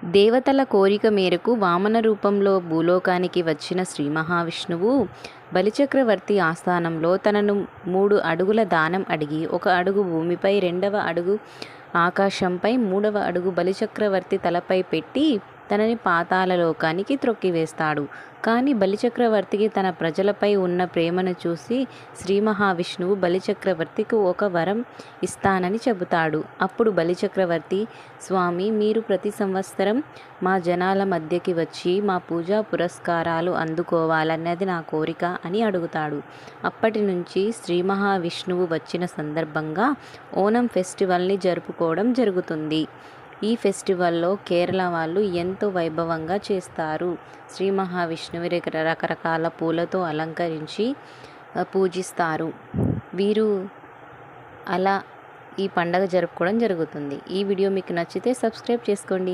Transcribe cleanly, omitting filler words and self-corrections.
దేవతల కోరిక మేరకు వామన రూపంలో భూలోకానికి వచ్చిన శ్రీ మహావిష్ణువు బలిచక్రవర్తి ఆస్థానంలో తనను 3 అడుగుల దానం అడిగి 1 అడుగు భూమిపై, 2వ అడుగు ఆకాశంపై, 3వ అడుగు బలిచక్రవర్తి తలపై పెట్టి తనని పాతాళలోకానికి త్రొక్కివేస్తాడు. కానీ బలిచక్రవర్తికి తన ప్రజలపై ఉన్న ప్రేమను చూసి శ్రీ మహావిష్ణువు బలిచక్రవర్తికి ఒక వరం ఇస్తానని చెబుతాడు. అప్పుడు బలిచక్రవర్తి, స్వామి, మీరు ప్రతి సంవత్సరం మా జనాల మధ్యకి వచ్చి మా పూజా పురస్కారాలు అందుకోవాలన్నది నా కోరిక అని అడుగుతాడు. అప్పటి నుంచి శ్రీ మహావిష్ణువు వచ్చిన సందర్భంగా ఓనం ఫెస్టివల్ని జరుపుకోవడం జరుగుతుంది. ఈ ఫెస్టివల్లో కేరళ వాళ్ళు ఎంతో వైభవంగా చేస్తారు. శ్రీ మహావిష్ణువు రకరకాల పూలతో అలంకరించి పూజిస్తారు. వీరు అలా ఈ పండగ జరుపుకోవడం జరుగుతుంది. ఈ వీడియో మీకు నచ్చితే సబ్స్క్రైబ్ చేసుకోండి.